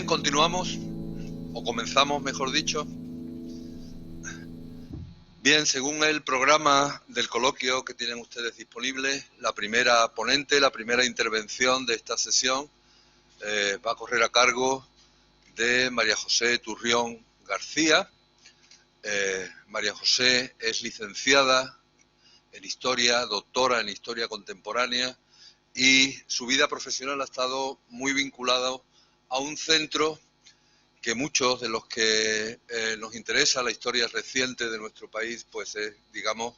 continuamos, o comenzamos, mejor dicho. Bien, según el programa del coloquio que tienen ustedes disponible, la primera ponente, la primera intervención de esta sesión va a correr a cargo de María José Turrión García. María José es licenciada en Historia, doctora en Historia Contemporánea, y su vida profesional ha estado muy vinculada a un centro que muchos de los que nos interesa la historia reciente de nuestro país, pues es, digamos,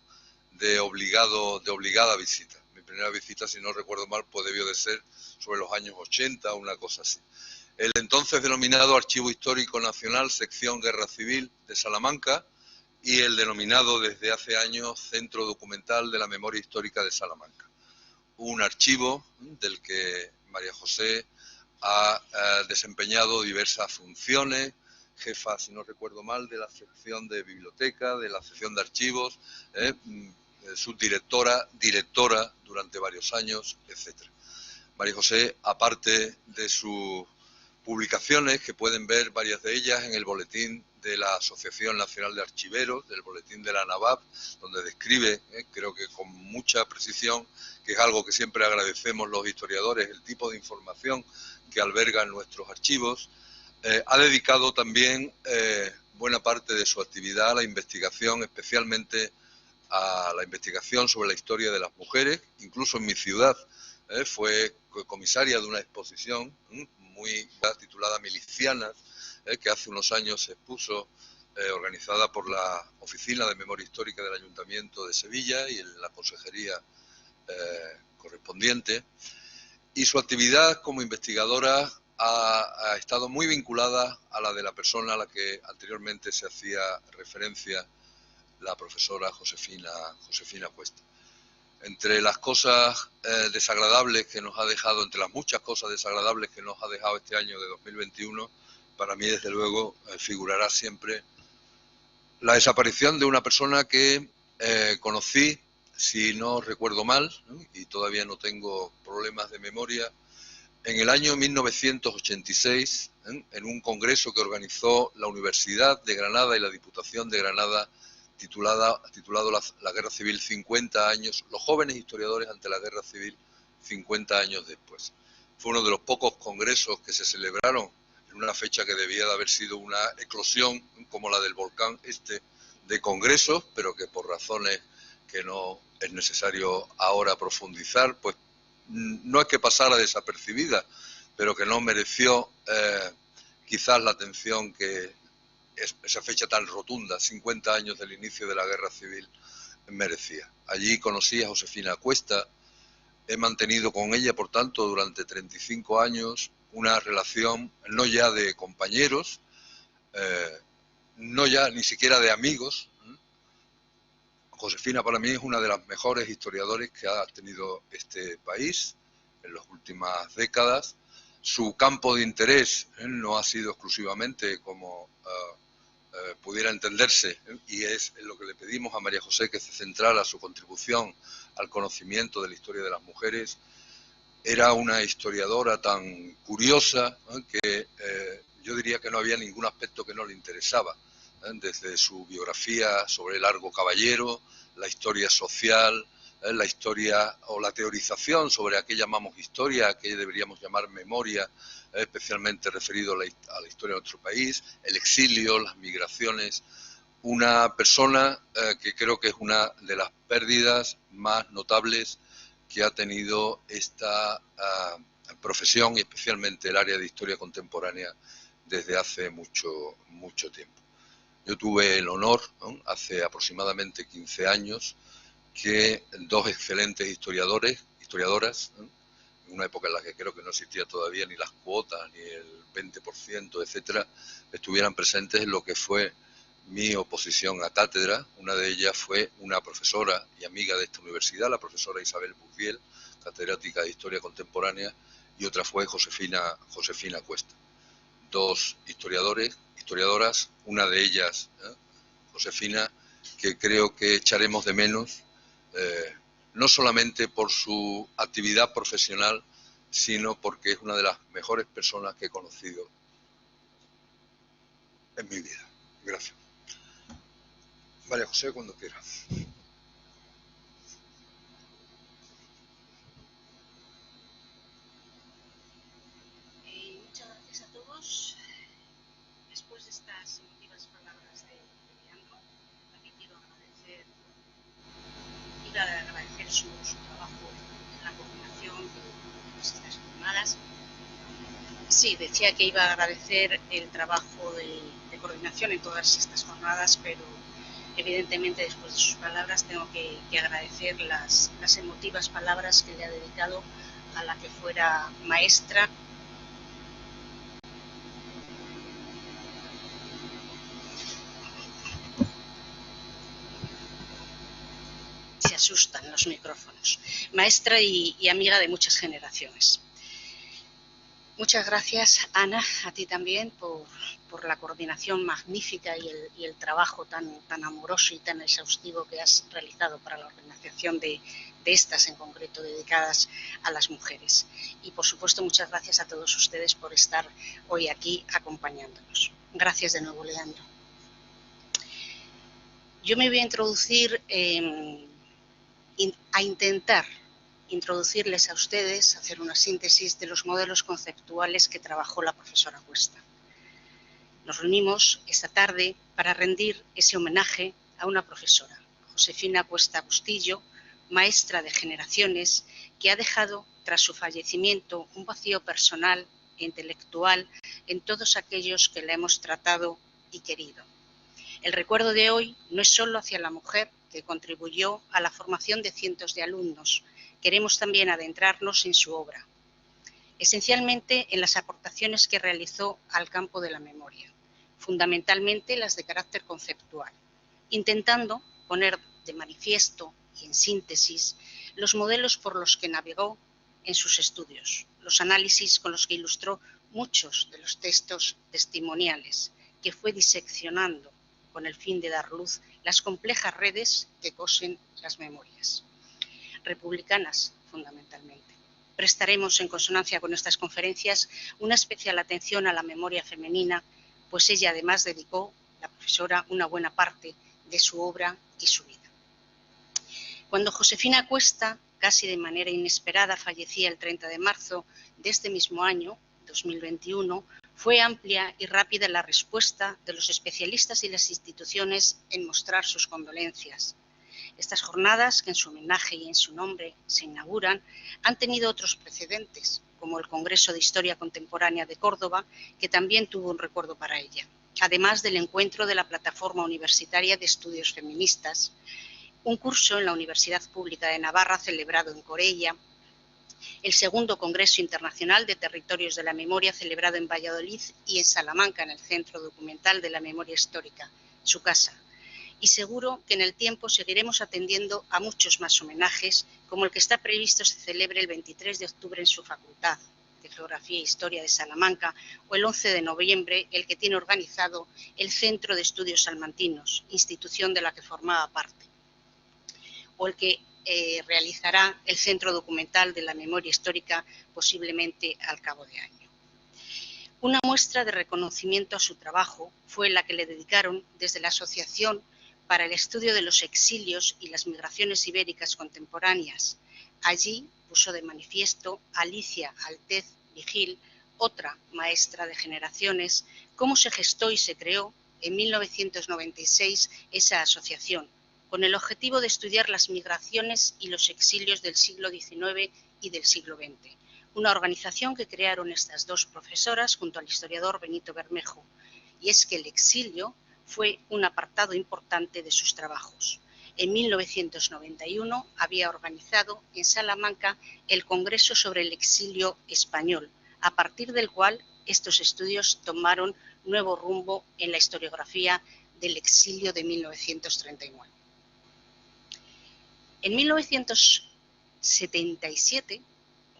de obligada visita. Mi primera visita, si no recuerdo mal, pues debió de ser sobre los años 80 o una cosa así. El entonces denominado Archivo Histórico Nacional, sección Guerra Civil de Salamanca, y el denominado desde hace años Centro Documental de la Memoria Histórica de Salamanca. Un archivo del que María José ha desempeñado diversas funciones, jefa, si no recuerdo mal, de la sección de biblioteca, de la sección de archivos, subdirectora, directora durante varios años, etc. María José, aparte de sus publicaciones, que pueden ver varias de ellas en el boletín de la Asociación Nacional de Archiveros, del boletín de la ANAVAP, donde describe, creo que con mucha precisión, que es algo que siempre agradecemos los historiadores, el tipo de información que albergan nuestros archivos. Ha dedicado también buena parte de su actividad a la investigación, especialmente a la investigación sobre la historia de las mujeres. Incluso en mi ciudad fue comisaria de una exposición muy titulada Milicianas, que hace unos años se expuso, organizada por la Oficina de Memoria Histórica del Ayuntamiento de Sevilla y en la consejería correspondiente. Y su actividad como investigadora ha estado muy vinculada a la de la persona a la que anteriormente se hacía referencia, la profesora Josefina Cuesta. Entre las cosas desagradables que nos ha dejado, entre las muchas cosas desagradables que nos ha dejado este año de 2021, para mí desde luego figurará siempre la desaparición de una persona que conocí, si no recuerdo mal, y todavía no tengo problemas de memoria, en el año 1986, en un congreso que organizó la Universidad de Granada y la Diputación de Granada, titulado la Guerra Civil 50 años, los jóvenes historiadores ante la Guerra Civil 50 años después. Fue uno de los pocos congresos que se celebraron en una fecha que debía de haber sido una eclosión, como la del volcán de congresos, pero que por razones que no es necesario ahora profundizar, pues no es que pasara desapercibida, pero que no mereció quizás la atención que esa fecha tan rotunda, 50 años del inicio de la Guerra Civil, merecía. Allí conocí a Josefina Cuesta, he mantenido con ella, por tanto, durante 35 años una relación no ya de compañeros, no ya ni siquiera de amigos. Josefina para mí es una de las mejores historiadores que ha tenido este país en las últimas décadas. Su campo de interés no ha sido exclusivamente como pudiera entenderse, y es en lo que le pedimos a María José que se centrara su contribución al conocimiento de la historia de las mujeres. Era una historiadora tan curiosa que yo diría que no había ningún aspecto que no le interesaba, desde su biografía sobre el Largo Caballero, la historia social, la historia o la teorización sobre a qué llamamos historia, a qué deberíamos llamar memoria, especialmente referido a la historia de nuestro país, el exilio, las migraciones. Una persona que creo que es una de las pérdidas más notables que ha tenido esta profesión, y especialmente el área de historia contemporánea, desde hace mucho tiempo. Yo tuve el honor, hace aproximadamente 15 años, que dos excelentes historiadoras, en una época en la que creo que no existía todavía ni las cuotas, ni el 20%, etcétera, estuvieran presentes en lo que fue mi oposición a cátedra. Una de ellas fue una profesora y amiga de esta universidad, la profesora Isabel Burdiel, catedrática de Historia Contemporánea, y otra fue Josefina Cuesta. Dos historiadoras, una de ellas, Josefina, que creo que echaremos de menos, no solamente por su actividad profesional, sino porque es una de las mejores personas que he conocido en mi vida. Gracias. María José, cuando quiera. Muchas gracias a todos. Después de estas emotivas palabras de Leandro, también quiero agradecer su trabajo en la coordinación de todas estas jornadas. Sí, decía que iba a agradecer el trabajo de coordinación en todas estas jornadas, pero evidentemente después de sus palabras tengo que agradecer las emotivas palabras que le ha dedicado a la que fuera maestra. Se asustan los micrófonos. Maestra y amiga de muchas generaciones. Muchas gracias, Ana, a ti también por la coordinación magnífica y el trabajo tan amoroso y tan exhaustivo que has realizado para la organización de estas en concreto dedicadas a las mujeres. Y por supuesto muchas gracias a todos ustedes por estar hoy aquí acompañándonos. Gracias de nuevo, Leandro. Yo me voy a introducir a intentar introducirles a ustedes, hacer una síntesis de los modelos conceptuales que trabajó la profesora Cuesta. Nos reunimos esta tarde para rendir ese homenaje a una profesora, Josefina Cuesta Bustillo, maestra de generaciones, que ha dejado tras su fallecimiento un vacío personal e intelectual en todos aquellos que la hemos tratado y querido. El recuerdo de hoy no es solo hacia la mujer que contribuyó a la formación de cientos de alumnos. Queremos también adentrarnos en su obra, esencialmente en las aportaciones que realizó al campo de la memoria, fundamentalmente las de carácter conceptual, intentando poner de manifiesto y en síntesis los modelos por los que navegó en sus estudios, los análisis con los que ilustró muchos de los textos testimoniales que fue diseccionando con el fin de dar luz las complejas redes que cosen las memorias. Republicanas, fundamentalmente. Prestaremos, en consonancia con estas conferencias, una especial atención a la memoria femenina, pues ella además dedicó, la profesora, una buena parte de su obra y su vida. Cuando Josefina Cuesta, casi de manera inesperada, fallecía el 30 de marzo de este mismo año, 2021, fue amplia y rápida la respuesta de los especialistas y las instituciones en mostrar sus condolencias. Estas jornadas, que en su homenaje y en su nombre se inauguran, han tenido otros precedentes, como el Congreso de Historia Contemporánea de Córdoba, que también tuvo un recuerdo para ella, además del encuentro de la Plataforma Universitaria de Estudios Feministas, un curso en la Universidad Pública de Navarra celebrado en Corella, el segundo Congreso Internacional de Territorios de la Memoria celebrado en Valladolid y en Salamanca, en el Centro Documental de la Memoria Histórica, su casa. Y seguro que en el tiempo seguiremos atendiendo a muchos más homenajes, como el que está previsto se celebre el 23 de octubre en su Facultad de Geografía e Historia de Salamanca, o el 11 de noviembre, el que tiene organizado el Centro de Estudios Salmantinos, institución de la que formaba parte, o el que realizará el Centro Documental de la Memoria Histórica, posiblemente al cabo de año. Una muestra de reconocimiento a su trabajo fue la que le dedicaron desde la Asociación para el Estudio de los Exilios y las Migraciones Ibéricas Contemporáneas. Allí puso de manifiesto Alicia Altez Vigil, otra maestra de generaciones, cómo se gestó y se creó en 1996 esa asociación, con el objetivo de estudiar las migraciones y los exilios del siglo XIX y del siglo XX. Una organización que crearon estas dos profesoras junto al historiador Benito Bermejo, y es que el exilio fue un apartado importante de sus trabajos. En 1991 había organizado en Salamanca el Congreso sobre el Exilio Español, a partir del cual estos estudios tomaron nuevo rumbo en la historiografía del exilio de 1939. En 1977,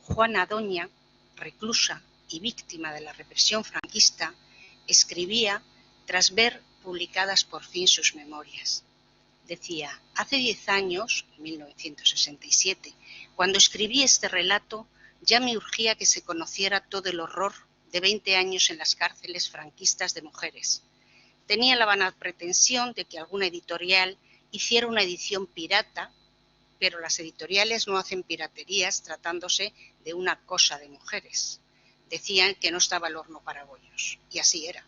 Juana Doña, reclusa y víctima de la represión franquista, escribía tras ver publicadas por fin sus memorias. Decía, hace 10 años, 1967, cuando escribí este relato, ya me urgía que se conociera todo el horror de 20 años en las cárceles franquistas de mujeres. tenía la vana pretensión de que alguna editorial hiciera una edición pirata, pero las editoriales no hacen piraterías tratándose de una cosa de mujeres. Decían que no estaba el horno para bollos, y así era.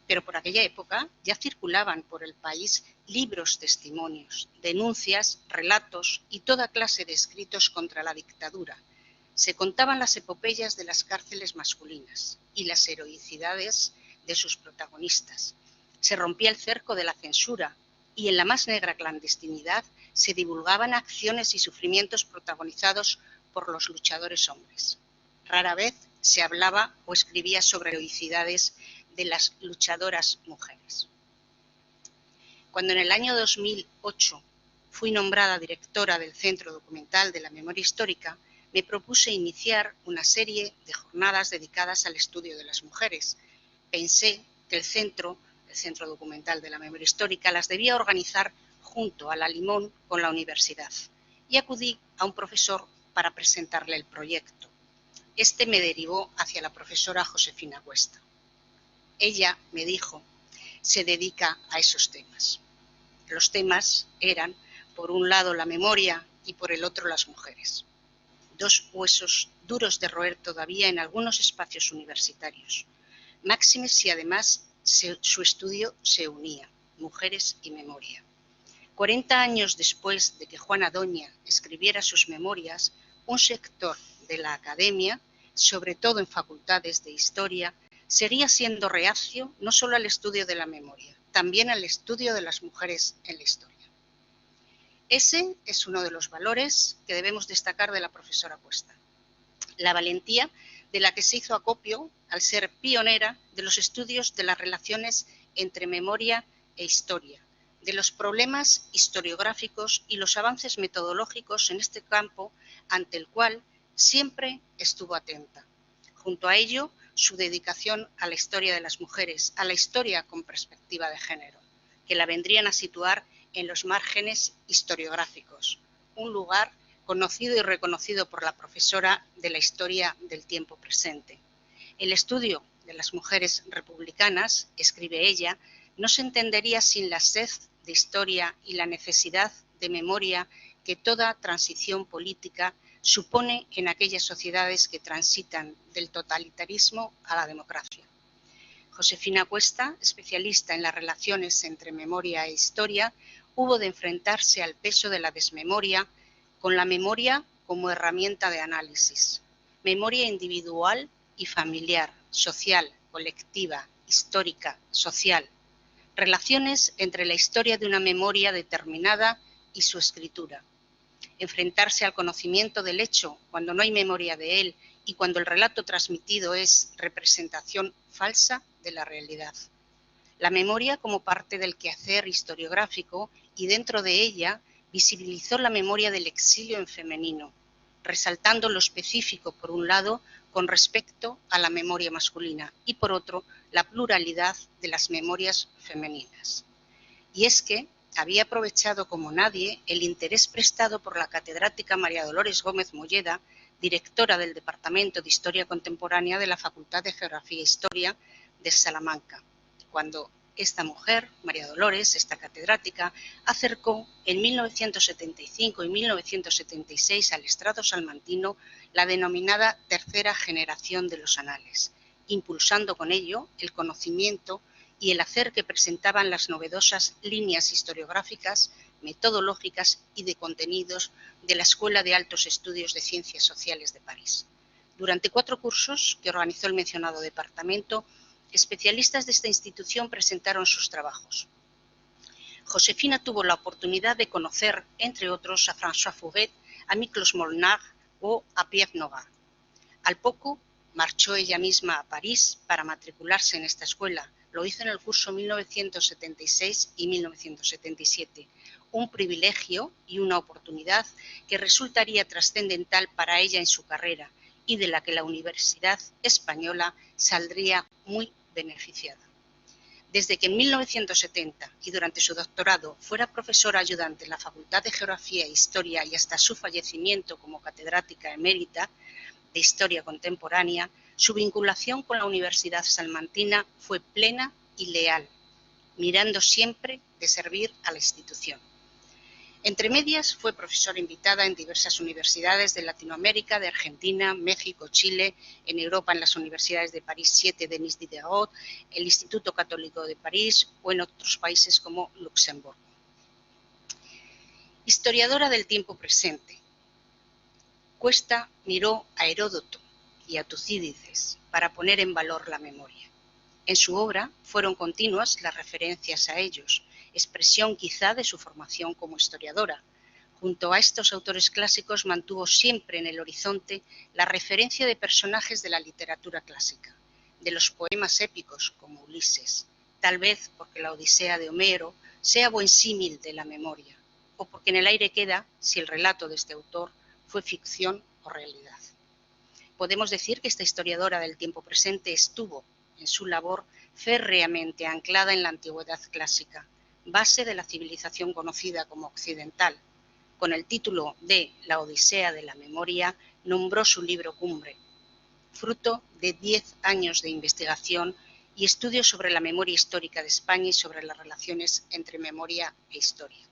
Pero por aquella época ya circulaban por el país libros, testimonios, denuncias, relatos y toda clase de escritos contra la dictadura. Se contaban las epopeyas de las cárceles masculinas y las heroicidades de sus protagonistas. Se rompía el cerco de la censura y en la más negra clandestinidad se divulgaban acciones y sufrimientos protagonizados por los luchadores hombres. Rara vez se hablaba o escribía sobre heroicidades de las luchadoras mujeres. Cuando en el año 2008 fui nombrada directora del Centro Documental de la Memoria Histórica, me propuse iniciar una serie de jornadas dedicadas al estudio de las mujeres. Pensé que el Centro Documental de la Memoria Histórica, las debía organizar junto a La Limón con la universidad y acudí a un profesor para presentarle el proyecto. Este me derivó hacia la profesora Josefina Cuesta. Ella me dijo, se dedica a esos temas. Los temas eran, por un lado, la memoria y por el otro, las mujeres. Dos huesos duros de roer todavía en algunos espacios universitarios. Máxime si además su estudio se unía, mujeres y memoria. 40 años después de que Juana Doña escribiera sus memorias, un sector de la academia, sobre todo en facultades de historia, seguía siendo reacio no solo al estudio de la memoria, también al estudio de las mujeres en la historia. Ese es uno de los valores que debemos destacar de la profesora Cuesta. La valentía de la que se hizo acopio al ser pionera de los estudios de las relaciones entre memoria e historia, de los problemas historiográficos y los avances metodológicos en este campo ante el cual siempre estuvo atenta. Junto a ello, su dedicación a la historia de las mujeres, a la historia con perspectiva de género, que la vendrían a situar en los márgenes historiográficos, un lugar conocido y reconocido por la profesora de la historia del tiempo presente. El estudio de las mujeres republicanas, escribe ella, no se entendería sin la sed de historia y la necesidad de memoria que toda transición política supone en aquellas sociedades que transitan del totalitarismo a la democracia. Josefina Cuesta, especialista en las relaciones entre memoria e historia, hubo de enfrentarse al peso de la desmemoria con la memoria como herramienta de análisis. Memoria individual y familiar, social, colectiva, histórica, social. Relaciones entre la historia de una memoria determinada y su escritura. Enfrentarse al conocimiento del hecho cuando no hay memoria de él y cuando el relato transmitido es representación falsa de la realidad. La memoria como parte del quehacer historiográfico y dentro de ella visibilizó la memoria del exilio en femenino, resaltando lo específico por un lado con respecto a la memoria masculina y por otro la pluralidad de las memorias femeninas. Y es que había aprovechado como nadie el interés prestado por la catedrática María Dolores Gómez Molleda, directora del Departamento de Historia Contemporánea de la Facultad de Geografía e Historia de Salamanca, cuando esta mujer, María Dolores, esta catedrática, acercó en 1975 y 1976 al estrado salmantino la denominada tercera generación de los anales, impulsando con ello el conocimiento y el hacer que presentaban las novedosas líneas historiográficas, metodológicas y de contenidos de la Escuela de Altos Estudios de Ciencias Sociales de París. Durante 4 cursos que organizó el mencionado departamento, especialistas de esta institución presentaron sus trabajos. Josefina tuvo la oportunidad de conocer, entre otros, a François Fouguet, a Miklos Molnar o a Pierre Nogard. Al poco, marchó ella misma a París para matricularse en esta escuela. Lo hizo en el curso 1976 y 1977, un privilegio y una oportunidad que resultaría trascendental para ella en su carrera y de la que la Universidad Española saldría muy beneficiada. Desde que en 1970 y durante su doctorado fuera profesora ayudante en la Facultad de Geografía e Historia y hasta su fallecimiento como catedrática emérita de Historia Contemporánea, su vinculación con la Universidad Salmantina fue plena y leal, mirando siempre de servir a la institución. Entre medias fue profesora invitada en diversas universidades de Latinoamérica, de Argentina, México, Chile, en Europa en las universidades de París 7, Denis Diderot, el Instituto Católico de París o en otros países como Luxemburgo. Historiadora del tiempo presente. Cuesta miró a Heródoto y a Tucídides para poner en valor la memoria. En su obra fueron continuas las referencias a ellos, expresión quizá de su formación como historiadora. Junto a estos autores clásicos mantuvo siempre en el horizonte la referencia de personajes de la literatura clásica, de los poemas épicos como Ulises, tal vez porque la Odisea de Homero sea buen símil de la memoria, o porque en el aire queda si el relato de este autor fue ficción o realidad. Podemos decir que esta historiadora del tiempo presente estuvo en su labor férreamente anclada en la antigüedad clásica, base de la civilización conocida como occidental. Con el título de La Odisea de la Memoria, nombró su libro cumbre, fruto de 10 años de investigación y estudios sobre la memoria histórica de España y sobre las relaciones entre memoria e historia.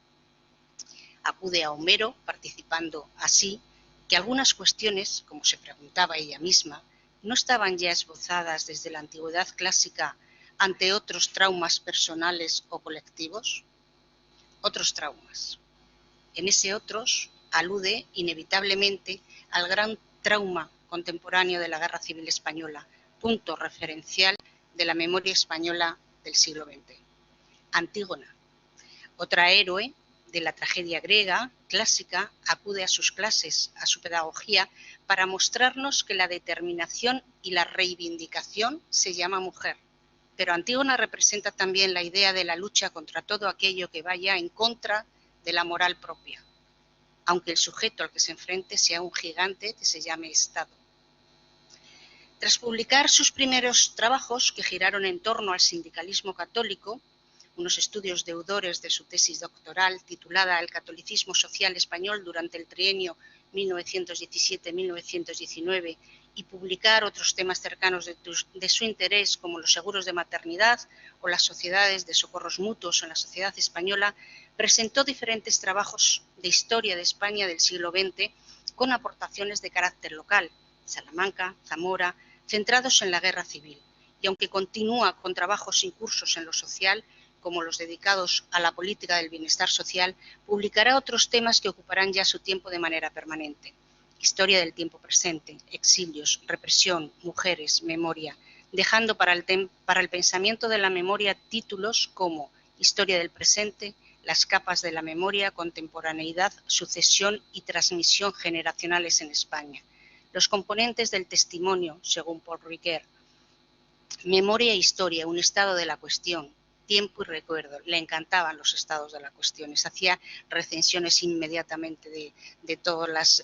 Acude a Homero, participando así que algunas cuestiones, como se preguntaba ella misma, no estaban ya esbozadas desde la antigüedad clásica ante otros traumas personales o colectivos. Otros traumas. En ese otros alude inevitablemente al gran trauma contemporáneo de la Guerra Civil Española, punto referencial de la memoria española del siglo XX. Antígona, otra héroe de la tragedia griega clásica, acude a sus clases, a su pedagogía, para mostrarnos que la determinación y la reivindicación se llama mujer. Pero Antígona representa también la idea de la lucha contra todo aquello que vaya en contra de la moral propia, aunque el sujeto al que se enfrente sea un gigante que se llame Estado. Tras publicar sus primeros trabajos, que giraron en torno al sindicalismo católico, unos estudios deudores de su tesis doctoral titulada El catolicismo social español durante el trienio 1917-1919 y publicar otros temas cercanos de su interés como los seguros de maternidad o las sociedades de socorros mutuos en la sociedad española, presentó diferentes trabajos de historia de España del siglo XX con aportaciones de carácter local, Salamanca, Zamora, centrados en la guerra civil. Y aunque continúa con trabajos y cursos en lo social, como los dedicados a la política del bienestar social, publicará otros temas que ocuparán ya su tiempo de manera permanente. Historia del tiempo presente, exilios, represión, mujeres, memoria, dejando para el pensamiento de la memoria títulos como Historia del presente, las capas de la memoria, contemporaneidad, sucesión y transmisión generacionales en España. Los componentes del testimonio, según Paul Ricoeur. Memoria e historia, un estado de la cuestión. Tiempo y recuerdo. Le encantaban los estados de la cuestión. Hacía recensiones inmediatamente de todos los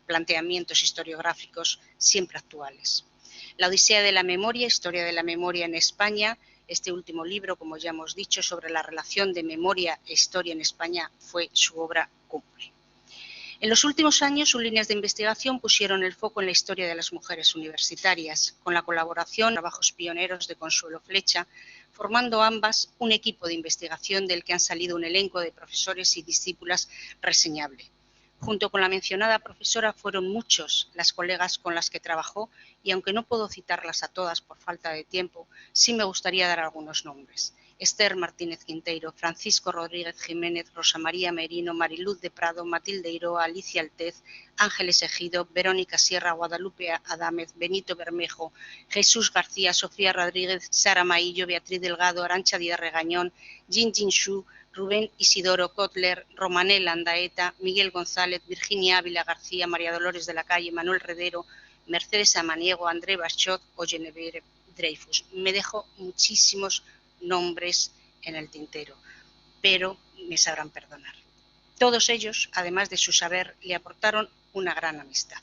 planteamientos historiográficos siempre actuales. La Odisea de la Memoria, Historia de la Memoria en España. Este último libro, como ya hemos dicho, sobre la relación de memoria e historia en España fue su obra cumbre. En los últimos años, sus líneas de investigación pusieron el foco en la historia de las mujeres universitarias, con la colaboración y trabajos pioneros de Consuelo Flecha, formando ambas un equipo de investigación del que han salido un elenco de profesores y discípulas reseñable. Junto con la mencionada profesora fueron muchos las colegas con las que trabajó y aunque no puedo citarlas a todas por falta de tiempo, sí me gustaría dar algunos nombres. Esther Martínez Quinteiro, Francisco Rodríguez Jiménez, Rosa María Merino, Mariluz de Prado, Matilde Iroa, Alicia Altez, Ángeles Ejido, Verónica Sierra, Guadalupe Adámez, Benito Bermejo, Jesús García, Sofía Rodríguez, Sara Maillo, Beatriz Delgado, Arantxa Díaz Regañón, Jin Shu, Rubén Isidoro Kotler, Romanel Andaeta, Miguel González, Virginia Ávila García, María Dolores de la Calle, Manuel Redero, Mercedes Amaniego, André Bachot o Geneviève Dreyfus. Me dejo muchísimos nombres en el tintero, pero me sabrán perdonar. Todos ellos, además de su saber, le aportaron una gran amistad.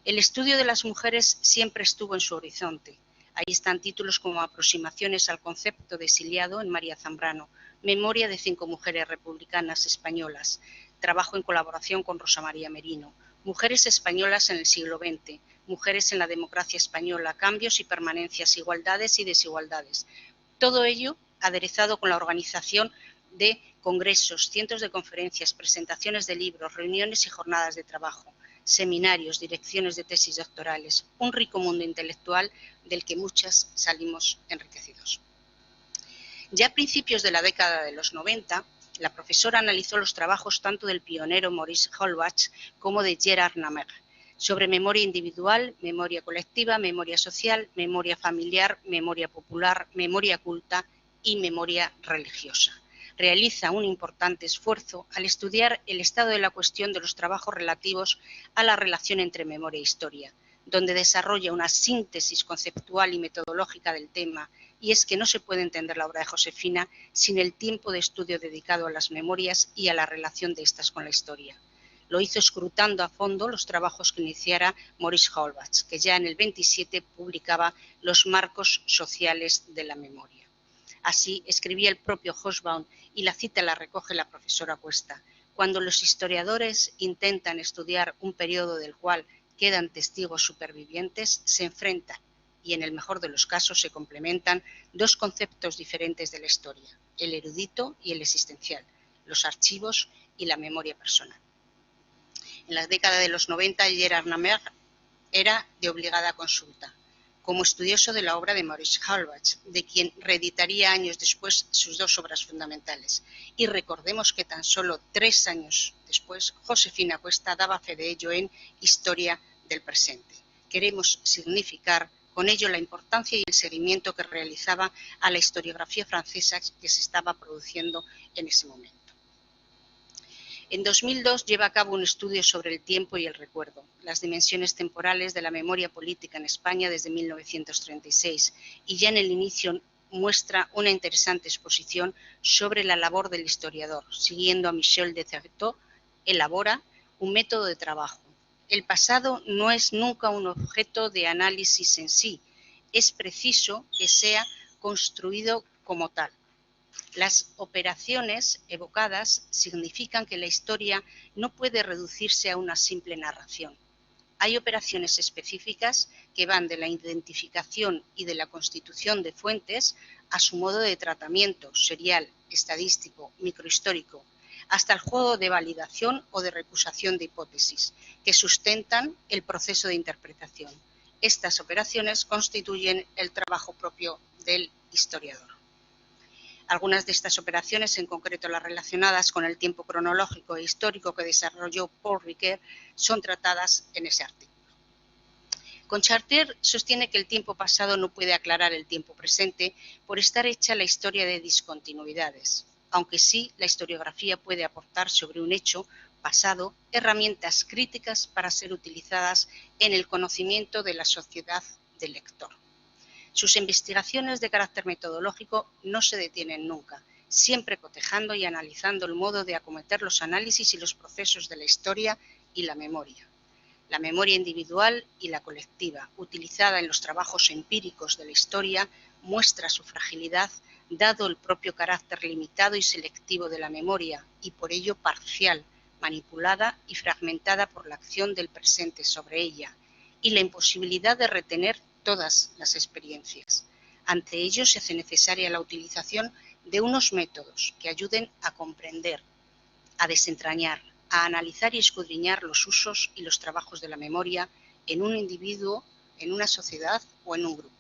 El estudio de las mujeres siempre estuvo en su horizonte. Ahí están títulos como Aproximaciones al concepto de exiliado en María Zambrano, Memoria de 5 mujeres republicanas españolas, trabajo en colaboración con Rosa María Merino, Mujeres españolas en el siglo XX, Mujeres en la democracia española, Cambios y permanencias, Igualdades y desigualdades. Todo ello aderezado con la organización de congresos, cientos de conferencias, presentaciones de libros, reuniones y jornadas de trabajo, seminarios, direcciones de tesis doctorales, un rico mundo intelectual del que muchas salimos enriquecidos. Ya a principios de la década de los 90, la profesora analizó los trabajos tanto del pionero Maurice Holbach como de Gerard Namer sobre memoria individual, memoria colectiva, memoria social, memoria familiar, memoria popular, memoria culta y memoria religiosa. Realiza un importante esfuerzo al estudiar el estado de la cuestión de los trabajos relativos a la relación entre memoria e historia, donde desarrolla una síntesis conceptual y metodológica del tema, y es que no se puede entender la obra de Josefina sin el tiempo de estudio dedicado a las memorias y a la relación de estas con la historia. Lo hizo escrutando a fondo los trabajos que iniciara Maurice Holbach, que ya en el 27 publicaba Los marcos sociales de la memoria. Así escribía el propio Hobsbawm, y la cita la recoge la profesora Cuesta: cuando los historiadores intentan estudiar un periodo del cual quedan testigos supervivientes, se enfrentan, y en el mejor de los casos se complementan, dos conceptos diferentes de la historia: el erudito y el existencial, los archivos y la memoria personal. En la década de los 90, Gerard Namer era de obligada consulta, como estudioso de la obra de Maurice Holbach, de quien reeditaría años después sus dos obras fundamentales. Y recordemos que tan solo 3 años después, Josefina Cuesta daba fe de ello en Historia del presente. Queremos significar con ello la importancia y el seguimiento que realizaba a la historiografía francesa que se estaba produciendo en ese momento. En 2002 lleva a cabo un estudio sobre el tiempo y el recuerdo, las dimensiones temporales de la memoria política en España desde 1936, y ya en el inicio muestra una interesante exposición sobre la labor del historiador. Siguiendo a Michel de Certeau, elabora un método de trabajo. El pasado no es nunca un objeto de análisis en sí, es preciso que sea construido como tal. Las operaciones evocadas significan que la historia no puede reducirse a una simple narración. Hay operaciones específicas que van de la identificación y de la constitución de fuentes a su modo de tratamiento serial, estadístico, microhistórico, hasta el juego de validación o de recusación de hipótesis, que sustentan el proceso de interpretación. Estas operaciones constituyen el trabajo propio del historiador. Algunas de estas operaciones, en concreto las relacionadas con el tiempo cronológico e histórico que desarrolló Paul Ricoeur, son tratadas en ese artículo. Conchartier sostiene que el tiempo pasado no puede aclarar el tiempo presente por estar hecha la historia de discontinuidades, aunque sí la historiografía puede aportar sobre un hecho pasado herramientas críticas para ser utilizadas en el conocimiento de la sociedad del lector. Sus investigaciones de carácter metodológico no se detienen nunca, siempre cotejando y analizando el modo de acometer los análisis y los procesos de la historia y la memoria. La memoria individual y la colectiva, utilizada en los trabajos empíricos de la historia, muestra su fragilidad dado el propio carácter limitado y selectivo de la memoria, y por ello parcial, manipulada y fragmentada por la acción del presente sobre ella, y la imposibilidad de retener todas las experiencias. Ante ello se hace necesaria la utilización de unos métodos que ayuden a comprender, a desentrañar, a analizar y escudriñar los usos y los trabajos de la memoria en un individuo, en una sociedad o en un grupo.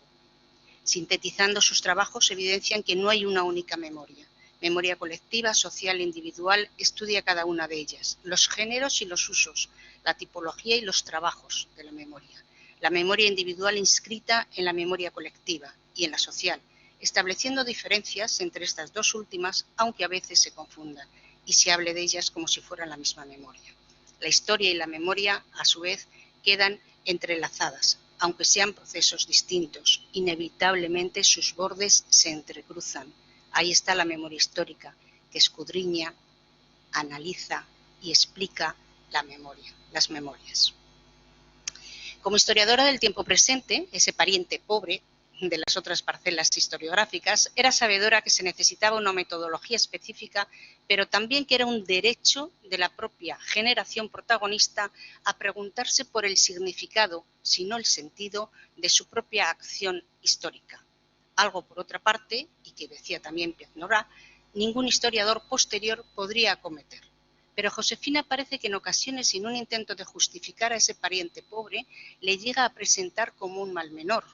Sintetizando sus trabajos evidencian que no hay una única memoria. Memoria colectiva, social e individual estudia cada una de ellas, los géneros y los usos, la tipología y los trabajos de la memoria. La memoria individual inscrita en la memoria colectiva y en la social, estableciendo diferencias entre estas dos últimas, aunque a veces se confundan, y se hable de ellas como si fueran la misma memoria. La historia y la memoria, a su vez, quedan entrelazadas, aunque sean procesos distintos. Inevitablemente sus bordes se entrecruzan. Ahí está la memoria histórica, que escudriña, analiza y explica la memoria, las memorias. Como historiadora del tiempo presente, ese pariente pobre de las otras parcelas historiográficas, era sabedora que se necesitaba una metodología específica, pero también que era un derecho de la propia generación protagonista a preguntarse por el significado, si no el sentido, de su propia acción histórica. algo por otra parte, y que decía también Piaz-Nora, ningún historiador posterior podría acometer. Pero Josefina parece que en ocasiones, en un intento de justificar a ese pariente pobre, le llega a presentar como un mal menor.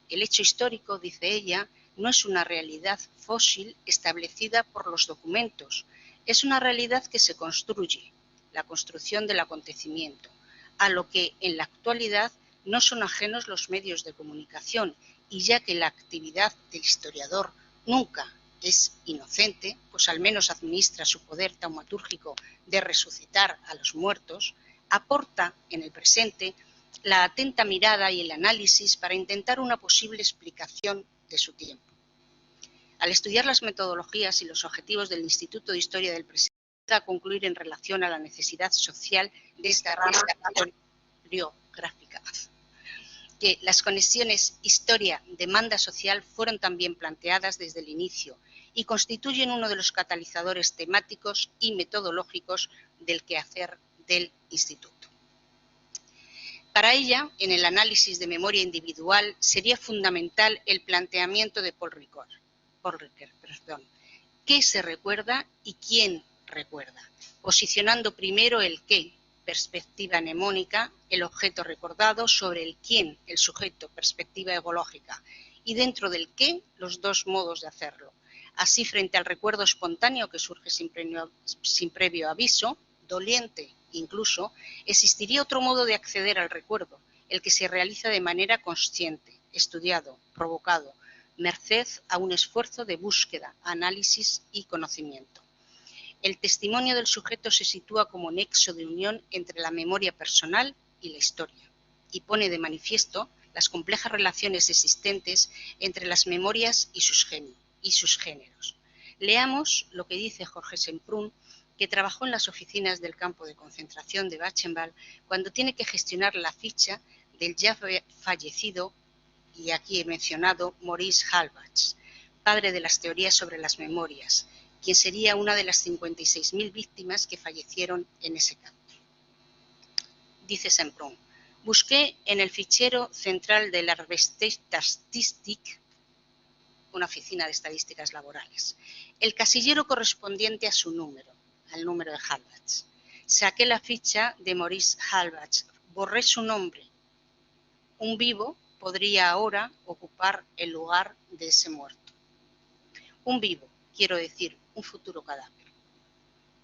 El hecho histórico, dice ella, no es una realidad fósil establecida por los documentos, es una realidad que se construye, la construcción del acontecimiento, a lo que en la actualidad no son ajenos los medios de comunicación, y ya que la actividad del historiador nunca es inocente, pues al menos administra su poder taumatúrgico de resucitar a los muertos, aporta en el presente la atenta mirada y el análisis para intentar una posible explicación de su tiempo. Al estudiar las metodologías y los objetivos del Instituto de Historia del Presente, a concluir en relación a la necesidad social de esta rama bibliográfica, que las conexiones historia-demanda social fueron también planteadas desde el inicio y constituyen uno de los catalizadores temáticos y metodológicos del quehacer del Instituto. Para ella, en el análisis de memoria individual, sería fundamental el planteamiento de Paul Ricoeur. ¿Qué se recuerda y quién recuerda? Posicionando primero el qué, perspectiva mnemónica, el objeto recordado, sobre el quién, el sujeto, perspectiva ecológica, y dentro del qué, los dos modos de hacerlo. Así, frente al recuerdo espontáneo que surge sin previo aviso, doliente incluso, existiría otro modo de acceder al recuerdo, el que se realiza de manera consciente, estudiado, provocado, merced a un esfuerzo de búsqueda, análisis y conocimiento. El testimonio del sujeto se sitúa como nexo de unión entre la memoria personal y la historia, y pone de manifiesto las complejas relaciones existentes entre las memorias y sus géneros. Leamos lo que dice Jorge Semprún, que trabajó en las oficinas del campo de concentración de Buchenwald cuando tiene que gestionar la ficha del ya fallecido, y aquí he mencionado, Maurice Halbach, padre de las teorías sobre las memorias, quien sería una de las 56.000 víctimas que fallecieron en ese campo. Dice Semprún: busqué en el fichero central de la Arbeitsstatistik, una oficina de estadísticas laborales, el casillero correspondiente a su número, al número de Halbach. Saqué la ficha de Maurice Halbach, borré su nombre. Un vivo podría ahora ocupar el lugar de ese muerto. Un vivo, quiero decir, un futuro cadáver.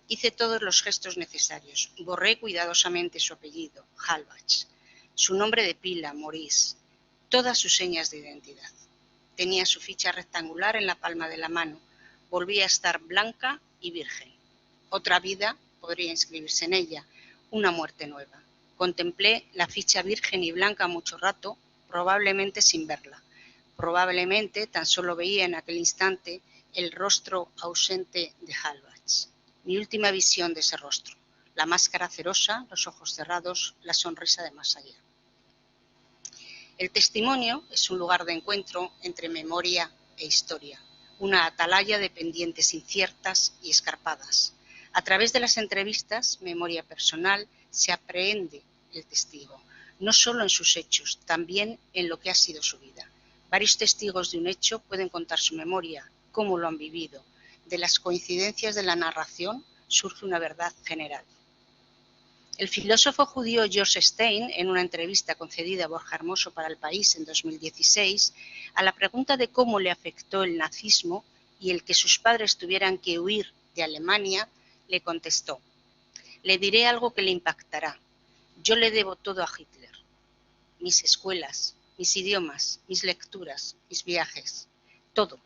Hice todos los gestos necesarios. Borré cuidadosamente su apellido, Halbach, su nombre de pila, Maurice, todas sus señas de identidad. Tenía su ficha rectangular en la palma de la mano. Volvía a estar blanca y virgen. Otra vida podría inscribirse en ella, una muerte nueva. Contemplé la ficha virgen y blanca mucho rato, probablemente sin verla. Probablemente tan solo veía en aquel instante el rostro ausente de Halbach. Mi última visión de ese rostro, la máscara cerosa, los ojos cerrados, la sonrisa de más allá. El testimonio es un lugar de encuentro entre memoria e historia, una atalaya de pendientes inciertas y escarpadas. A través de las entrevistas, memoria personal, se aprehende el testigo, no solo en sus hechos, también en lo que ha sido su vida. Varios testigos de un hecho pueden contar su memoria, cómo lo han vivido. De las coincidencias de la narración surge una verdad general. El filósofo judío George Stein, en una entrevista concedida a Borja Hermoso para El País en 2016, a la pregunta de cómo le afectó el nazismo y el que sus padres tuvieran que huir de Alemania, le contestó: le diré algo que le impactará. Yo le debo todo a Hitler. Mis escuelas, mis idiomas, mis lecturas, mis viajes, todo.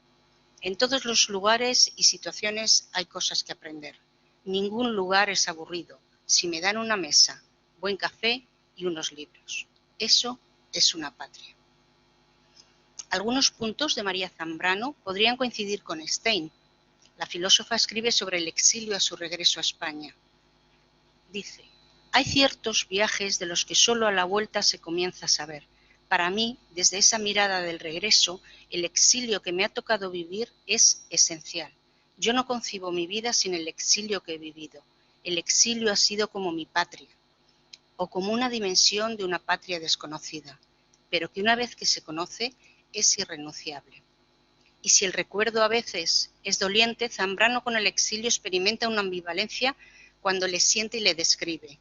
En todos los lugares y situaciones hay cosas que aprender. Ningún lugar es aburrido si me dan una mesa, buen café y unos libros. Eso es una patria. Algunos puntos de María Zambrano podrían coincidir con Stein. La filósofa escribe sobre el exilio a su regreso a España. Dice: hay ciertos viajes de los que solo a la vuelta se comienza a saber. Para mí, desde esa mirada del regreso, el exilio que me ha tocado vivir es esencial. Yo no concibo mi vida sin el exilio que he vivido. El exilio ha sido como mi patria, o como una dimensión de una patria desconocida, pero que una vez que se conoce es irrenunciable. Y si el recuerdo a veces es doliente, Zambrano con el exilio experimenta una ambivalencia cuando le siente y le describe.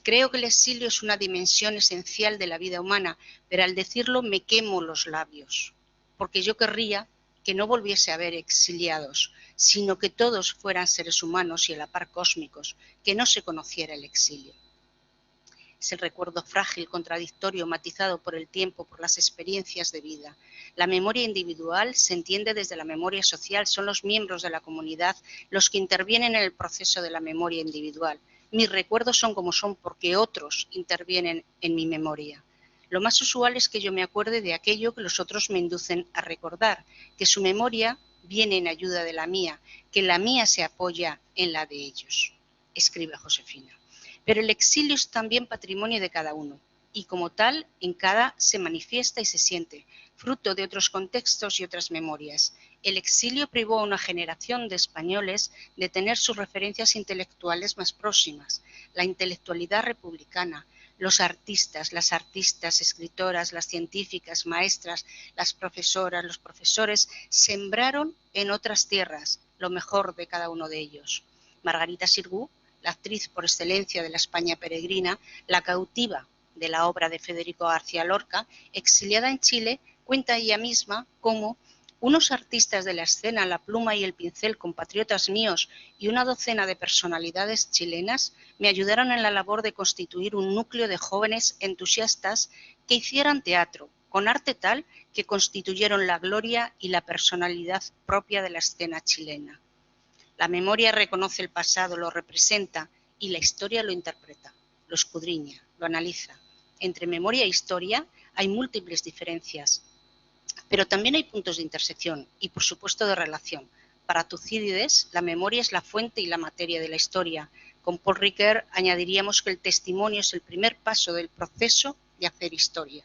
Creo que el exilio es una dimensión esencial de la vida humana, pero al decirlo me quemo los labios, porque yo querría que no volviese a haber exiliados, sino que todos fueran seres humanos y a la par cósmicos, que no se conociera el exilio. Es el recuerdo frágil, contradictorio, matizado por el tiempo, por las experiencias de vida. La memoria individual se entiende desde la memoria social, son los miembros de la comunidad los que intervienen en el proceso de la memoria individual. Mis recuerdos son como son porque otros intervienen en mi memoria. Lo más usual es que yo me acuerde de aquello que los otros me inducen a recordar, que su memoria viene en ayuda de la mía, que la mía se apoya en la de ellos, escribe Josefina. Pero el exilio es también patrimonio de cada uno y como tal en cada se manifiesta y se siente, fruto de otros contextos y otras memorias. El exilio privó a una generación de españoles de tener sus referencias intelectuales más próximas, la intelectualidad republicana, los artistas, las artistas, escritoras, las científicas, maestras, las profesoras, los profesores, sembraron en otras tierras lo mejor de cada uno de ellos. Margarita Xirgu, la actriz por excelencia de la España peregrina, la cautiva de la obra de Federico García Lorca, exiliada en Chile, cuenta ella misma cómo unos artistas de la escena, la pluma y el pincel, compatriotas míos y una docena de personalidades chilenas me ayudaron en la labor de constituir un núcleo de jóvenes entusiastas que hicieran teatro, con arte tal que constituyeron la gloria y la personalidad propia de la escena chilena. La memoria reconoce el pasado, lo representa y la historia lo interpreta, lo escudriña, lo analiza. Entre memoria e historia hay múltiples diferencias, pero también hay puntos de intersección y, por supuesto, de relación. Para Tucídides, la memoria es la fuente y la materia de la historia. Con Paul Ricoeur añadiríamos que el testimonio es el primer paso del proceso de hacer historia.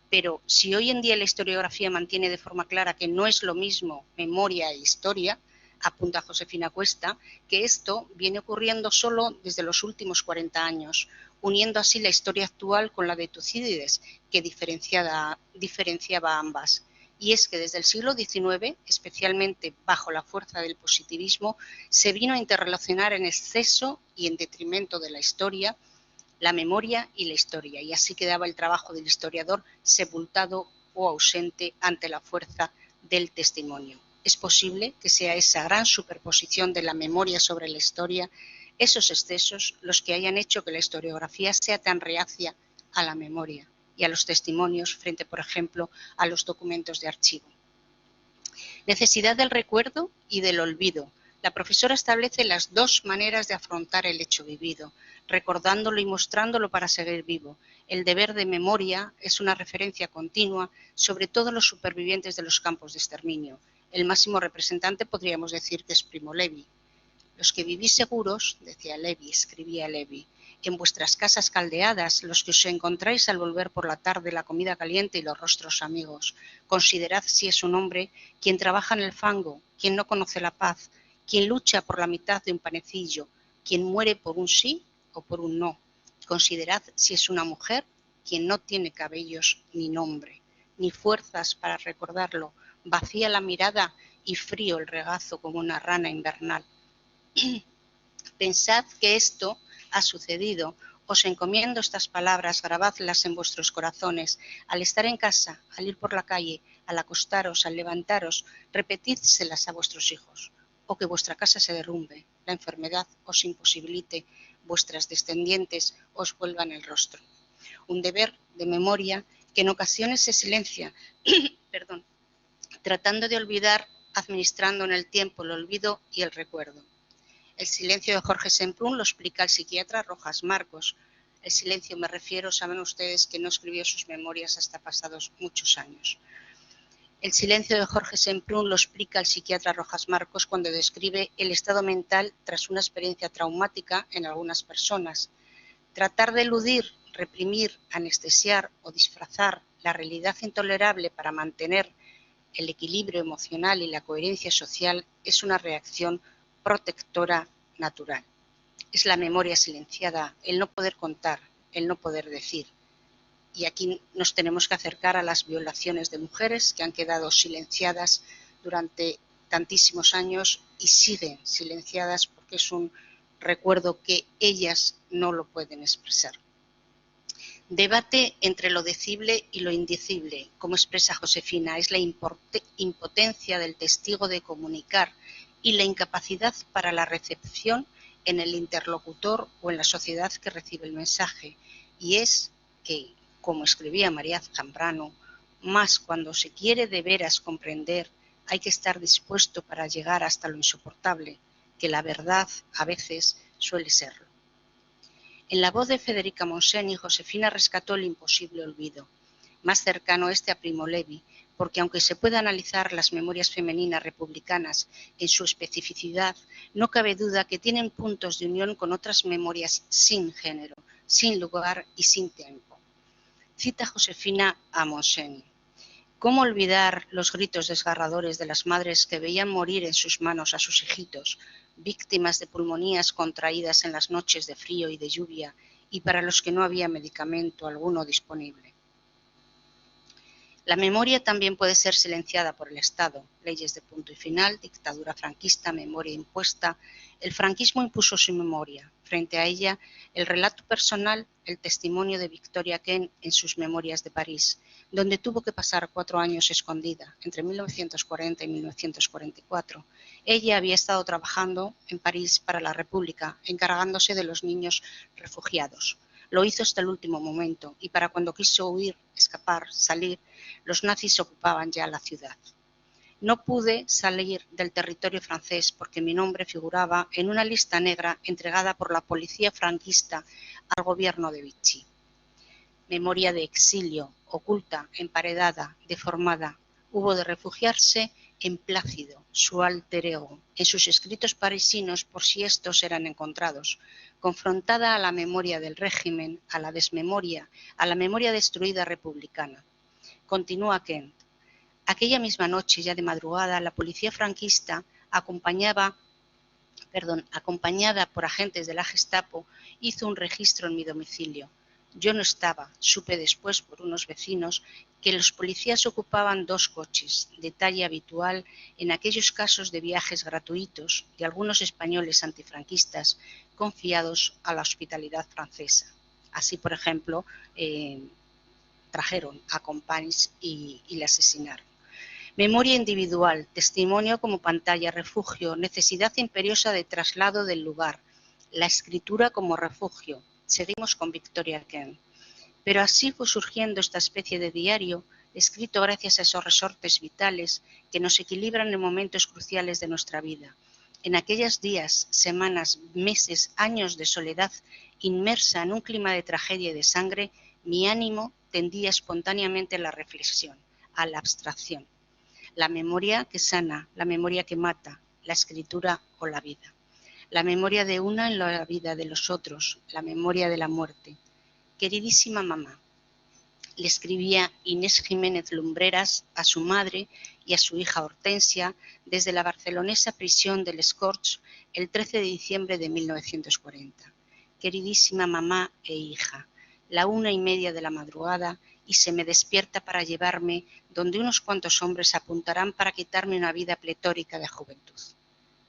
Pero si hoy en día la historiografía mantiene de forma clara que no es lo mismo memoria e historia, apunta Josefina Cuesta, que esto viene ocurriendo solo desde los últimos 40 años, uniendo así la historia actual con la de Tucídides, que diferenciaba ambas. Y es que desde el siglo XIX, especialmente bajo la fuerza del positivismo, se vino a interrelacionar en exceso y en detrimento de la historia, la memoria y la historia, y así quedaba el trabajo del historiador sepultado o ausente ante la fuerza del testimonio. Es posible que sea esa gran superposición de la memoria sobre la historia, esos excesos, los que hayan hecho que la historiografía sea tan reacia a la memoria y a los testimonios frente, por ejemplo, a los documentos de archivo. Necesidad del recuerdo y del olvido. La profesora establece las dos maneras de afrontar el hecho vivido, recordándolo y mostrándolo para seguir vivo. El deber de memoria es una referencia continua sobre todos los supervivientes de los campos de exterminio. El máximo representante podríamos decir que es Primo Levi. Los que vivís seguros, decía Levi, escribía Levi, en vuestras casas caldeadas, los que os encontráis al volver por la tarde la comida caliente y los rostros amigos. Considerad si es un hombre quien trabaja en el fango, quien no conoce la paz, quien lucha por la mitad de un panecillo, quien muere por un sí o por un no. Considerad si es una mujer quien no tiene cabellos ni nombre, ni fuerzas para recordarlo, vacía la mirada y frío el regazo como una rana invernal. Pensad que esto ha sucedido. Os encomiendo estas palabras, grabadlas en vuestros corazones. Al estar en casa, al ir por la calle, al acostaros, al levantaros, repetídselas a vuestros hijos. O que vuestra casa se derrumbe, la enfermedad os imposibilite, vuestras descendientes os vuelvan el rostro. Un deber de memoria que en ocasiones se silencia, tratando de olvidar, administrando en el tiempo el olvido y el recuerdo. El silencio de Jorge Semprún lo explica el psiquiatra Rojas Marcos. El silencio me refiero, saben ustedes que no escribió sus memorias hasta pasados muchos años. El silencio de Jorge Semprún lo explica el psiquiatra Rojas Marcos cuando describe el estado mental tras una experiencia traumática en algunas personas. Tratar de eludir, reprimir, anestesiar o disfrazar la realidad intolerable para mantener el equilibrio emocional y la coherencia social es una reacción protectora natural. Es la memoria silenciada, el no poder contar, el no poder decir. Y aquí nos tenemos que acercar a las violaciones de mujeres que han quedado silenciadas durante tantísimos años y siguen silenciadas porque es un recuerdo que ellas no lo pueden expresar. Debate entre lo decible y lo indecible, como expresa Josefina, es la impotencia del testigo de comunicar y la incapacidad para la recepción en el interlocutor o en la sociedad que recibe el mensaje. Y es que, como escribía María Zambrano, más cuando se quiere de veras comprender, hay que estar dispuesto para llegar hasta lo insoportable, que la verdad a veces suele serlo. En la voz de Federica Montseny, Josefina rescató el imposible olvido, más cercano a Primo Levi, porque aunque se pueda analizar las memorias femeninas republicanas en su especificidad, no cabe duda que tienen puntos de unión con otras memorias sin género, sin lugar y sin tiempo. Cita Josefina a Montseny. ¿Cómo olvidar los gritos desgarradores de las madres que veían morir en sus manos a sus hijitos, víctimas de pulmonías contraídas en las noches de frío y de lluvia, y para los que no había medicamento alguno disponible? La memoria también puede ser silenciada por el Estado. Leyes de punto y final, dictadura franquista, memoria impuesta. El franquismo impuso su memoria. Frente a ella, el relato personal, el testimonio de Victoria Kent en sus Memorias de París, donde tuvo que pasar 4 años escondida, entre 1940 y 1944. Ella había estado trabajando en París para la República, encargándose de los niños refugiados. Lo hizo hasta el último momento y para cuando quiso huir, escapar, salir, los nazis ocupaban ya la ciudad. No pude salir del territorio francés porque mi nombre figuraba en una lista negra entregada por la policía franquista al gobierno de Vichy. Memoria de exilio, oculta, emparedada, deformada. Hubo de refugiarse en Plácido, su alter ego, en sus escritos parisinos por si estos eran encontrados, confrontada a la memoria del régimen, a la desmemoria, a la memoria destruida republicana. Continúa Kent. Aquella misma noche, ya de madrugada, la policía franquista, acompañada por agentes de la Gestapo, hizo un registro en mi domicilio. Yo no estaba, supe después por unos vecinos que los policías ocupaban 2 coches, detalle habitual en aquellos casos de viajes gratuitos de algunos españoles antifranquistas confiados a la hospitalidad francesa. Así, por ejemplo, trajeron a Companys y le asesinaron. Memoria individual, testimonio como pantalla, refugio, necesidad imperiosa de traslado del lugar, la escritura como refugio. Seguimos con Victoria Kent. Pero así fue surgiendo esta especie de diario, escrito gracias a esos resortes vitales que nos equilibran en momentos cruciales de nuestra vida. En aquellos días, semanas, meses, años de soledad, inmersa en un clima de tragedia y de sangre, mi ánimo tendía espontáneamente a la reflexión, a la abstracción. La memoria que sana, la memoria que mata, la escritura o la vida. La memoria de una en la vida de los otros, la memoria de la muerte. Queridísima mamá, le escribía Inés Jiménez Lumbreras a su madre y a su hija Hortensia desde la barcelonesa prisión del Escorch el 13 de diciembre de 1940. Queridísima mamá e hija, la 1:30 de la madrugada y se me despierta para llevarme donde unos cuantos hombres apuntarán para quitarme una vida pletórica de juventud.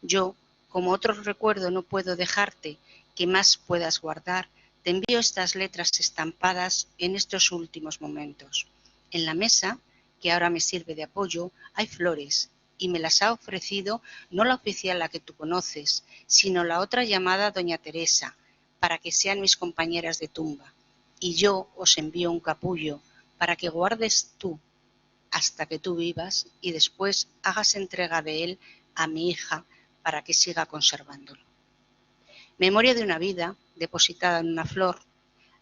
Yo, como otros recuerdo, no puedo dejarte, que más puedas guardar, te envío estas letras estampadas en estos últimos momentos. En la mesa, que ahora me sirve de apoyo, hay flores, y me las ha ofrecido no la oficial la que tú conoces, sino la otra llamada Doña Teresa, para que sean mis compañeras de tumba. Y yo os envío un capullo, para que guardes tú hasta que tú vivas y después hagas entrega de él a mi hija para que siga conservándolo. Memoria de una vida depositada en una flor,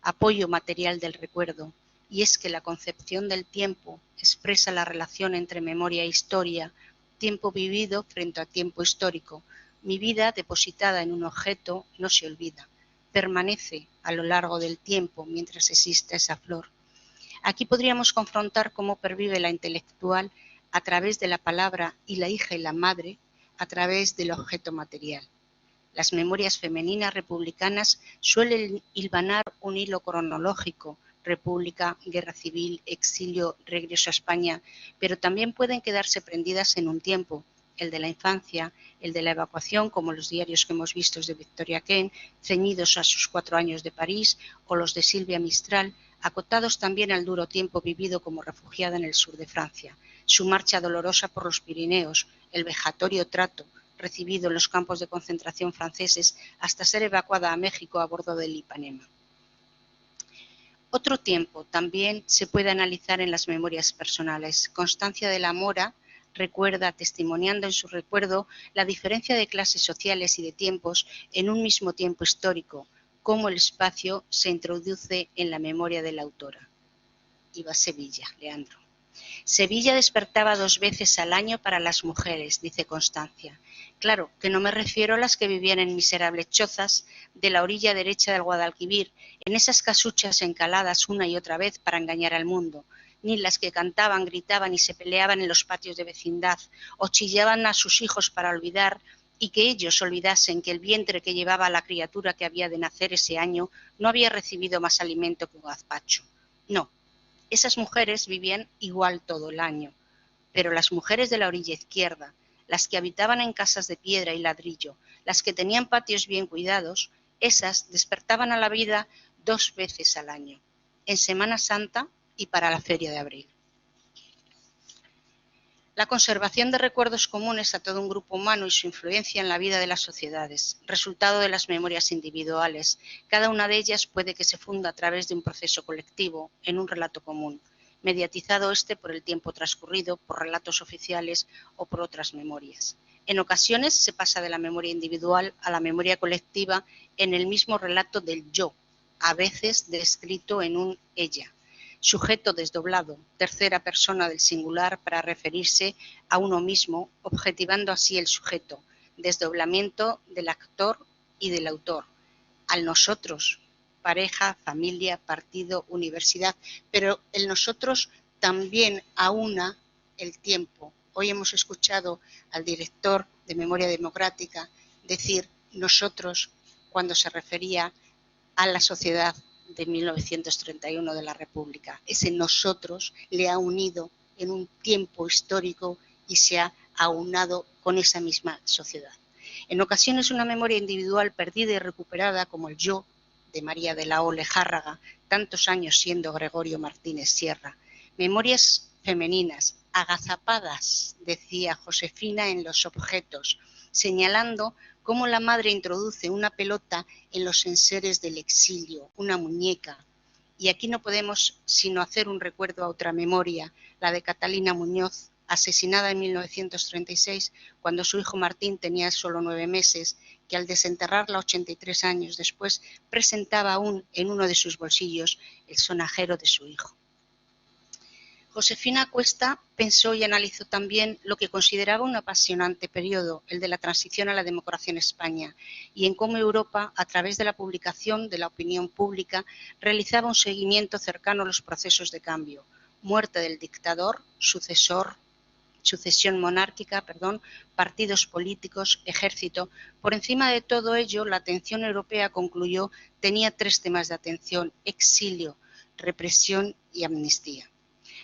apoyo material del recuerdo, y es que la concepción del tiempo expresa la relación entre memoria e historia, tiempo vivido frente a tiempo histórico. Mi vida depositada en un objeto no se olvida, permanece a lo largo del tiempo mientras exista esa flor. Aquí podríamos confrontar cómo pervive la intelectual a través de la palabra y la hija y la madre a través del objeto material. Las memorias femeninas republicanas suelen hilvanar un hilo cronológico, república, guerra civil, exilio, regreso a España, pero también pueden quedarse prendidas en un tiempo, el de la infancia, el de la evacuación, como los diarios que hemos visto de Victoria Kent, ceñidos a sus 4 años de París, o los de Silvia Mistral, acotados también al duro tiempo vivido como refugiada en el sur de Francia, su marcha dolorosa por los Pirineos, el vejatorio trato recibido en los campos de concentración franceses hasta ser evacuada a México a bordo del Ipanema. Otro tiempo también se puede analizar en las memorias personales. Constancia de la Mora recuerda, testimoniando en su recuerdo, la diferencia de clases sociales y de tiempos en un mismo tiempo histórico, cómo el espacio se introduce en la memoria de la autora. Iba a Sevilla, Leandro. Sevilla despertaba 2 veces al año para las mujeres, dice Constancia. Claro, que no me refiero a las que vivían en miserables chozas de la orilla derecha del Guadalquivir, en esas casuchas encaladas una y otra vez para engañar al mundo, ni las que cantaban, gritaban y se peleaban en los patios de vecindad, o chillaban a sus hijos para olvidar y que ellos olvidasen que el vientre que llevaba la criatura que había de nacer ese año no había recibido más alimento que un gazpacho. No. Esas mujeres vivían igual todo el año, pero las mujeres de la orilla izquierda, las que habitaban en casas de piedra y ladrillo, las que tenían patios bien cuidados, esas despertaban a la vida 2 veces al año, en Semana Santa y para la Feria de Abril. La conservación de recuerdos comunes a todo un grupo humano y su influencia en la vida de las sociedades, resultado de las memorias individuales. Cada una de ellas puede que se funda a través de un proceso colectivo, en un relato común, mediatizado por el tiempo transcurrido, por relatos oficiales o por otras memorias. En ocasiones se pasa de la memoria individual a la memoria colectiva en el mismo relato del yo, a veces descrito en un ella. Sujeto desdoblado, tercera persona del singular para referirse a uno mismo, objetivando así el sujeto, desdoblamiento del actor y del autor, al nosotros, pareja, familia, partido, universidad, pero el nosotros también aúna el tiempo. Hoy hemos escuchado al director de Memoria Democrática decir nosotros cuando se refería a la sociedad de 1931 de la República. Ese nosotros le ha unido en un tiempo histórico y se ha aunado con esa misma sociedad. En ocasiones una memoria individual perdida y recuperada como el yo de María de la O. Lejárraga, tantos años siendo Gregorio Martínez Sierra. Memorias femeninas, agazapadas, decía Josefina, en los objetos, señalando cómo la madre introduce una pelota en los enseres del exilio, una muñeca. Y aquí no podemos sino hacer un recuerdo a otra memoria, la de Catalina Muñoz, asesinada en 1936, cuando su hijo Martín tenía solo 9 meses, que al desenterrarla 83 años después presentaba aún en uno de sus bolsillos el sonajero de su hijo. Josefina Cuesta pensó y analizó también lo que consideraba un apasionante periodo, el de la transición a la democracia en España, y en cómo Europa, a través de la publicación de la opinión pública, realizaba un seguimiento cercano a los procesos de cambio, muerte del dictador, sucesión monárquica, partidos políticos, ejército. Por encima de todo ello, la atención europea, concluyó, tenía 3 temas de atención: exilio, represión y amnistía.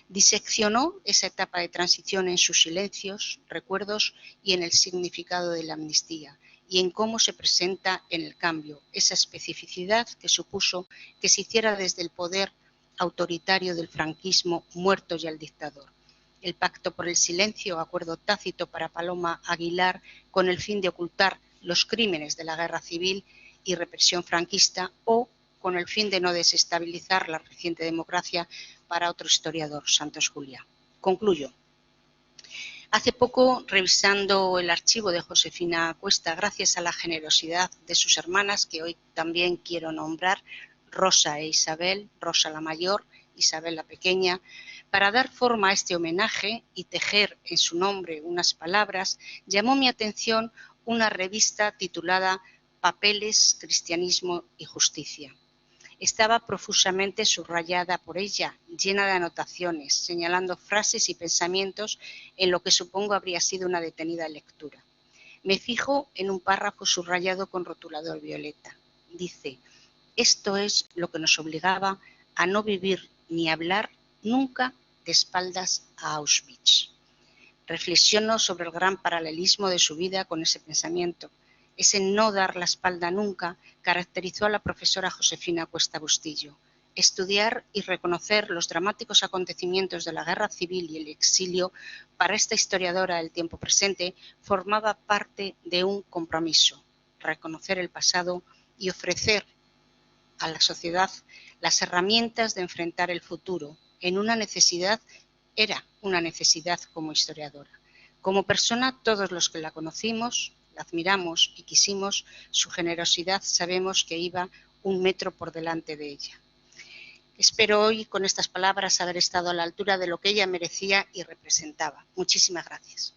Diseccionó esa etapa de transición en sus silencios, recuerdos y en el significado de la amnistía y en cómo se presenta en el cambio, esa especificidad que supuso que se hiciera desde el poder autoritario del franquismo muerto ya el dictador. El pacto por el silencio, acuerdo tácito para Paloma Aguilar con el fin de ocultar los crímenes de la guerra civil y represión franquista, o con el fin de no desestabilizar la reciente democracia para otro historiador, Santos Juliá. Concluyo. Hace poco, revisando el archivo de Josefina Cuesta, gracias a la generosidad de sus hermanas, que hoy también quiero nombrar, Rosa e Isabel, Rosa la mayor, Isabel la pequeña, para dar forma a este homenaje y tejer en su nombre unas palabras, llamó mi atención una revista titulada Papeles, Cristianismo y Justicia. Estaba profusamente subrayada por ella, llena de anotaciones, señalando frases y pensamientos en lo que supongo habría sido una detenida lectura. Me fijo en un párrafo subrayado con rotulador violeta. Dice: esto es lo que nos obligaba a no vivir ni hablar nunca de espaldas a Auschwitz. Reflexiono sobre el gran paralelismo de su vida con ese pensamiento. Ese no dar la espalda nunca caracterizó a la profesora Josefina Cuesta Bustillo. Estudiar y reconocer los dramáticos acontecimientos de la guerra civil y el exilio para esta historiadora del tiempo presente formaba parte de un compromiso, reconocer el pasado y ofrecer a la sociedad las herramientas de enfrentar el futuro en una necesidad. Era una necesidad como historiadora. Como persona, todos los que la conocimos, la admiramos y quisimos, su generosidad sabemos que iba un metro por delante de ella. Espero hoy, con estas palabras, haber estado a la altura de lo que ella merecía y representaba. Muchísimas gracias.